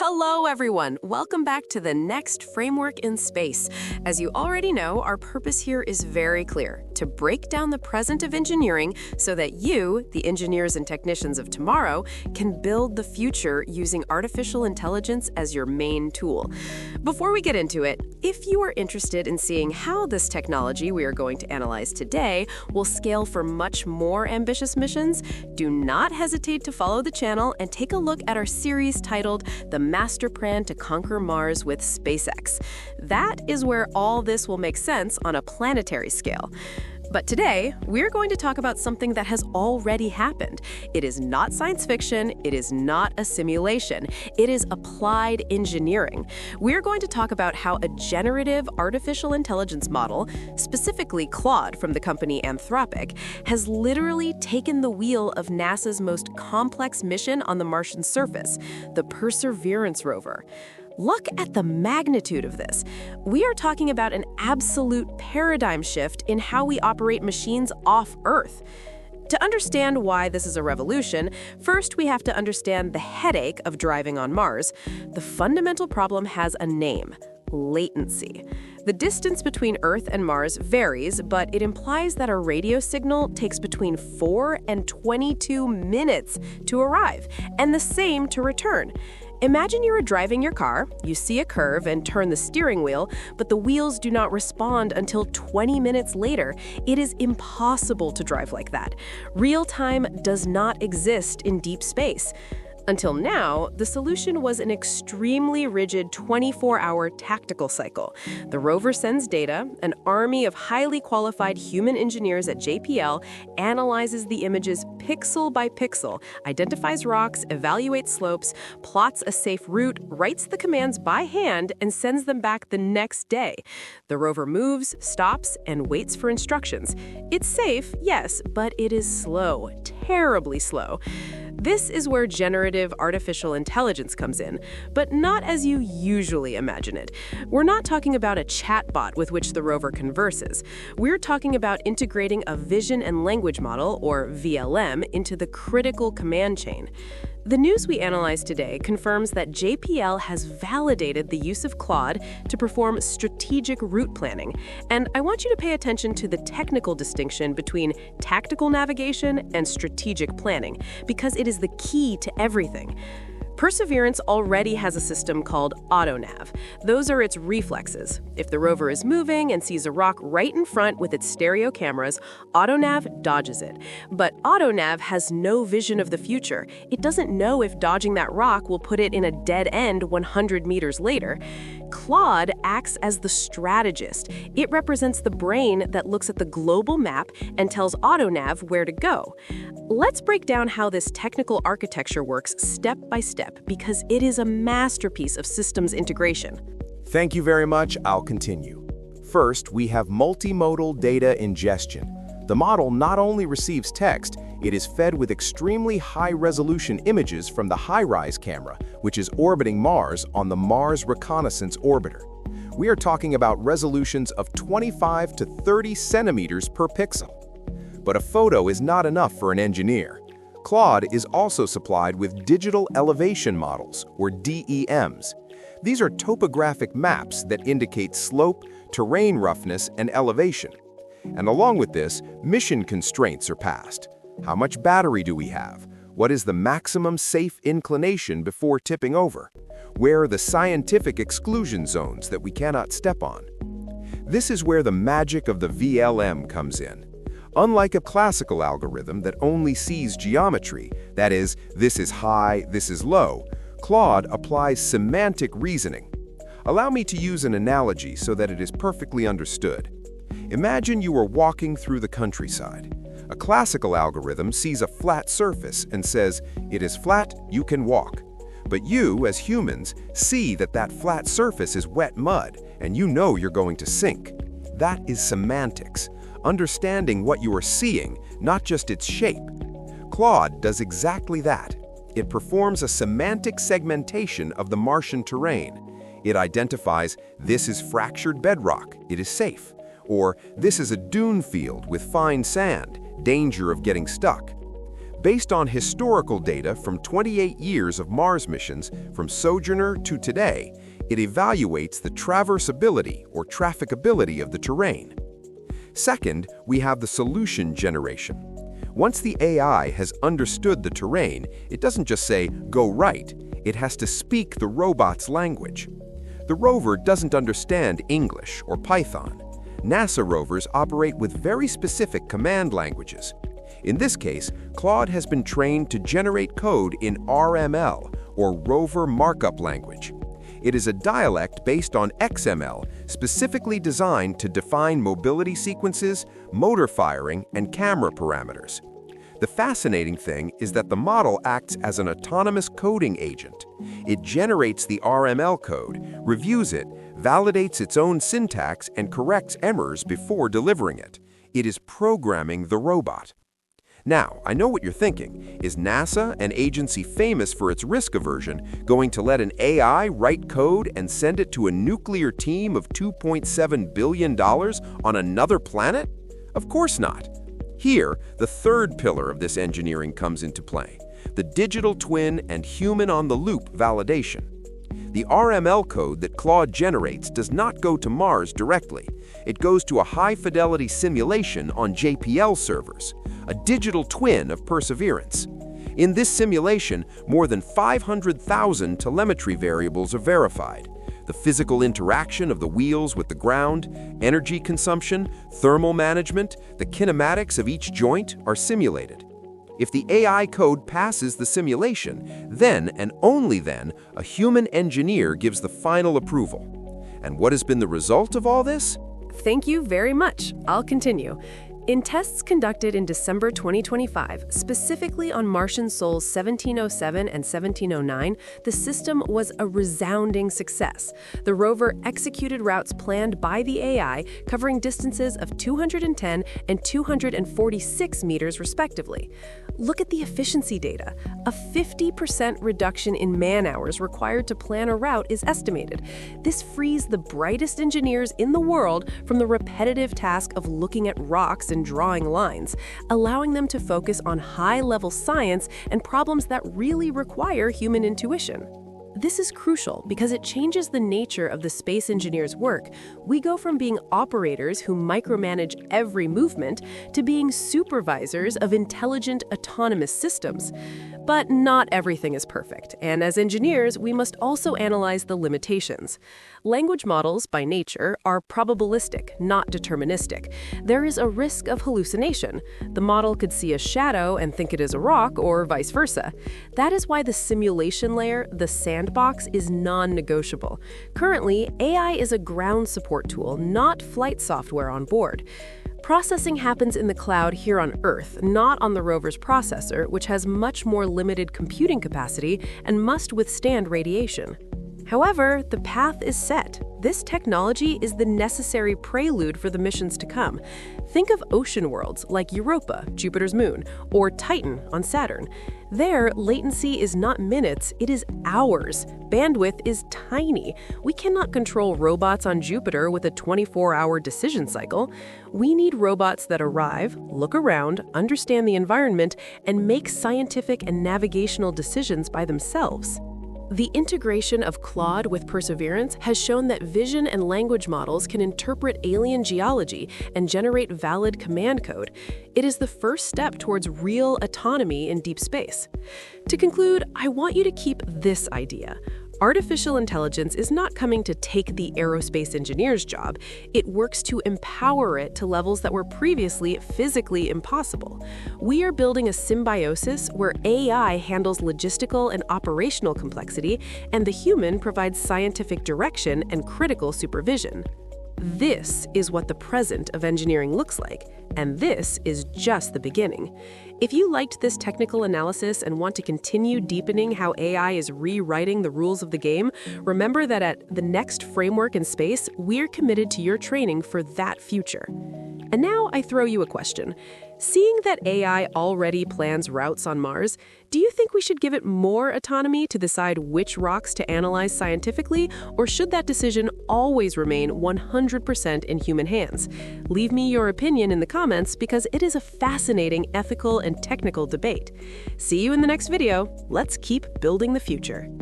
Hello, everyone. Welcome back to the next Framework in Space. As you already know, our purpose here is very clear: to break down the present of engineering so that you, the engineers and technicians of tomorrow, can build the future using artificial intelligence as your main tool. Before we get into it, if you are interested in seeing how this technology we are going to analyze today will scale for much more ambitious missions, do not hesitate to follow the channel and take a look at our series titled The Master Plan to Conquer Mars with SpaceX. That is where all this will make sense on a planetary scale. But today, we're going to talk about something that has already happened. It is not science fiction, it is not a simulation, it is applied engineering. We're going to talk about how a generative artificial intelligence model, specifically Claude from the company Anthropic, has literally taken the wheel of NASA's most complex mission on the Martian surface, the Perseverance rover. Look at the magnitude of this. We are talking about an absolute paradigm shift in how we operate machines off Earth. To understand why this is a revolution, first we have to understand the headache of driving on Mars. The fundamental problem has a name: latency. The distance between Earth and Mars varies, but it implies that a radio signal takes between 4 and 22 minutes to arrive, and the same to return. Imagine you are driving your car, you see a curve and turn the steering wheel, but the wheels do not respond until 20 minutes later. It is impossible to drive like that. Real time does not exist in deep space. Until now, the solution was an extremely rigid 24-hour tactical cycle. The rover sends data, an army of highly qualified human engineers at JPL analyzes the images pixel by pixel, identifies rocks, evaluates slopes, plots a safe route, writes the commands by hand, and sends them back the next day. The rover moves, stops, and waits for instructions. It's safe, yes, but it is slow, terribly slow. This is where generative artificial intelligence comes in, but not as you usually imagine it. We're not talking about a chatbot with which the rover converses. We're talking about integrating a vision and language model, or VLM, into the critical command chain. The news we analyze today confirms that JPL has validated the use of Claude to perform strategic route planning. And I want you to pay attention to the technical distinction between tactical navigation and strategic planning, because it is the key to everything. Perseverance already has a system called AutoNav. Those are its reflexes. If the rover is moving and sees a rock right in front with its stereo cameras, AutoNav dodges it. But AutoNav has no vision of the future. It doesn't know if dodging that rock will put it in a dead end 100 meters later. Claude acts as the strategist. It represents the brain that looks at the global map and tells AutoNav where to go. Let's break down how this technical architecture works step by step, because it is a masterpiece of systems integration. Thank you very much. I'll continue. First, we have multimodal data ingestion. The model not only receives text, it is fed with extremely high-resolution images from the HiRISE camera, which is orbiting Mars on the Mars Reconnaissance Orbiter. We are talking about resolutions of 25 to 30 centimeters per pixel. But a photo is not enough for an engineer. Claude is also supplied with digital elevation models, or DEMs. These are topographic maps that indicate slope, terrain roughness, and elevation. And along with this, mission constraints are passed. How much battery do we have? What is the maximum safe inclination before tipping over? Where are the scientific exclusion zones that we cannot step on? This is where the magic of the VLM comes in. Unlike a classical algorithm that only sees geometry, that is, this is high, this is low, Claude applies semantic reasoning. Allow me to use an analogy so that it is perfectly understood. Imagine you are walking through the countryside. A classical algorithm sees a flat surface and says, "It is flat, you can walk." But you, as humans, see that that flat surface is wet mud, and you know you're going to sink. That is semantics. Understanding what you are seeing, not just its shape. Claude does exactly that. It performs a semantic segmentation of the Martian terrain. It identifies, this is fractured bedrock, it is safe. Or, this is a dune field with fine sand, danger of getting stuck. Based on historical data from 28 years of Mars missions, from Sojourner to today, it evaluates the traversability or trafficability of the terrain. Second, we have the solution generation. Once the AI has understood the terrain, it doesn't just say, "Go right." It has to speak the robot's language. The rover doesn't understand English or Python. NASA rovers operate with very specific command languages. In this case, Claude has been trained to generate code in RML, or Rover Markup Language. It is a dialect based on XML, specifically designed to define mobility sequences, motor firing, and camera parameters. The fascinating thing is that the model acts as an autonomous coding agent. It generates the RML code, reviews it, validates its own syntax, and corrects errors before delivering it. It is programming the robot. Now, I know what you're thinking. Is NASA, an agency famous for its risk aversion, going to let an AI write code and send it to a nuclear team of $2.7 billion on another planet? Of course not. Here, the third pillar of this engineering comes into play: the digital twin and human-on-the-loop validation. The RML code that Claude generates does not go to Mars directly. It goes to a high-fidelity simulation on JPL servers, a digital twin of Perseverance. In this simulation, more than 500,000 telemetry variables are verified. The physical interaction of the wheels with the ground, energy consumption, thermal management, the kinematics of each joint are simulated. If the AI code passes the simulation, then and only then, a human engineer gives the final approval. And what has been the result of all this? Thank you very much. I'll continue. In tests conducted in December 2025, specifically on Martian Sols 1707 and 1709, the system was a resounding success. The rover executed routes planned by the AI, covering distances of 210 and 246 meters respectively. Look at the efficiency data. A 50% reduction in man-hours required to plan a route is estimated. This frees the brightest engineers in the world from the repetitive task of looking at rocks and drawing lines, allowing them to focus on high-level science and problems that really require human intuition. This is crucial because it changes the nature of the space engineer's work. We go from being operators who micromanage every movement to being supervisors of intelligent, autonomous systems. But not everything is perfect, and as engineers, we must also analyze the limitations. Language models, by nature, are probabilistic, not deterministic. There is a risk of hallucination. The model could see a shadow and think it is a rock, or vice versa. That is why the simulation layer, the sandbox, is non-negotiable. Currently, AI is a ground support tool, not flight software on board. Processing happens in the cloud here on Earth, not on the rover's processor, which has much more limited computing capacity and must withstand radiation. However, the path is set. This technology is the necessary prelude for the missions to come. Think of ocean worlds like Europa, Jupiter's moon, or Titan on Saturn. There, latency is not minutes, it is hours. Bandwidth is tiny. We cannot control robots on Jupiter with a 24-hour decision cycle. We need robots that arrive, look around, understand the environment, and make scientific and navigational decisions by themselves. The integration of Claude with Perseverance has shown that vision and language models can interpret alien geology and generate valid command code. It is the first step towards real autonomy in deep space. To conclude, I want you to keep this idea. Artificial intelligence is not coming to take the aerospace engineer's job. It works to empower it to levels that were previously physically impossible. We are building a symbiosis where AI handles logistical and operational complexity, and the human provides scientific direction and critical supervision. This is what the present of engineering looks like, and this is just the beginning. If you liked this technical analysis and want to continue deepening how AI is rewriting the rules of the game, remember that at the next Framework in Space, we're committed to your training for that future. And now I throw you a question. Seeing that AI already plans routes on Mars, do you think we should give it more autonomy to decide which rocks to analyze scientifically, or should that decision always remain 100% in human hands? Leave me your opinion in the comments because it is a fascinating ethical and technical debate. See you in the next video. Let's keep building the future.